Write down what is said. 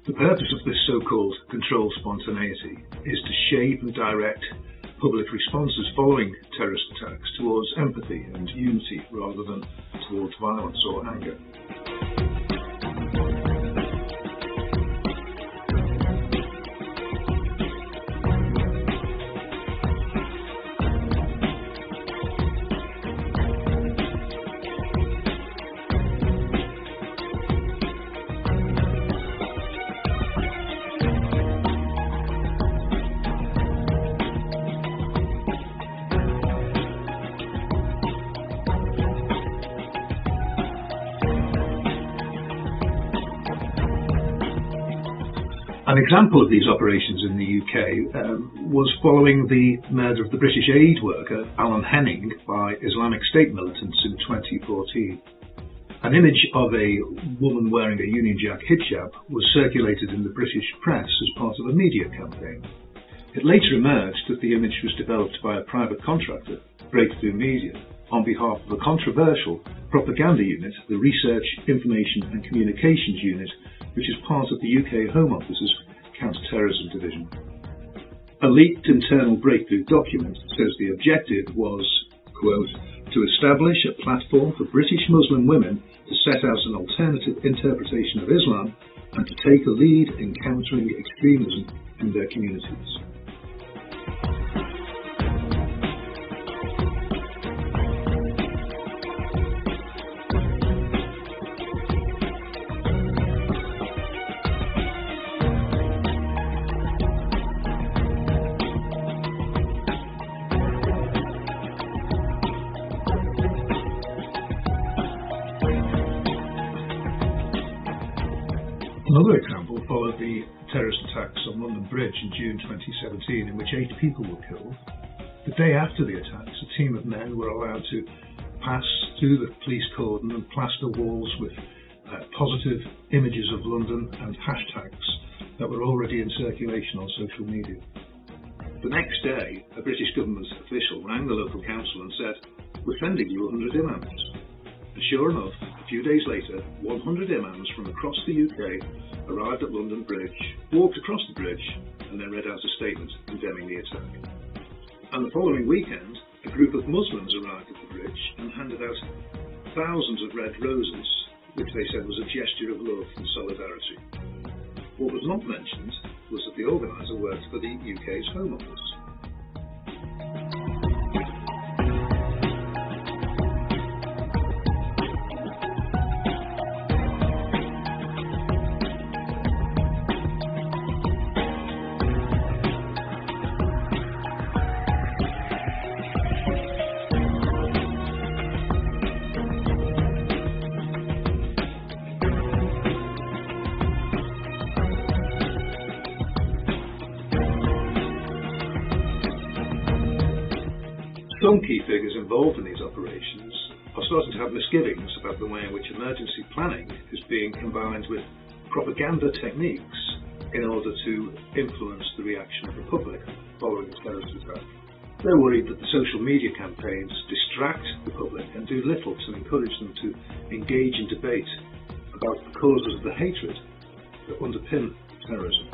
The purpose of this so-called controlled spontaneity is to shape and direct public responses following terrorist attacks towards empathy and unity rather than towards violence or anger. An example of these operations in the UK was following the murder of the British aid worker Alan Henning by Islamic State militants in 2014. An image of a woman wearing a Union Jack hijab was circulated in the British press as part of a media campaign. It later emerged that the image was developed by a private contractor, Breakthrough Media, on behalf of a controversial propaganda unit, the Research, Information and Communications Unit, which is part of the UK Home Office's Counter-Terrorism Division. A leaked internal Breakthrough document says the objective was, quote, to establish a platform for British Muslim women to set out an alternative interpretation of Islam and to take a lead in countering extremism in their communities. Another example followed the terrorist attacks on London Bridge in June 2017, in which 8 people were killed. The day after the attacks, a team of men were allowed to pass through the police cordon and plaster walls with positive images of London and hashtags that were already in circulation on social media. The next day, a British government official rang the local council and said, "We're sending you 100 imams." And sure enough, a few days later, 100 imams from across the UK arrived at London Bridge, walked across the bridge, and then read out a statement condemning the attack. And the following weekend, a group of Muslims arrived at the bridge and handed out thousands of red roses, which they said was a gesture of love and solidarity. What was not mentioned was that the organiser worked for the UK's Home Office. Some key figures involved in these operations are starting to have misgivings about the way in which emergency planning is being combined with propaganda techniques in order to influence the reaction of the public following a terrorist attack. They're worried that the social media campaigns distract the public and do little to encourage them to engage in debate about the causes of the hatred that underpin terrorism.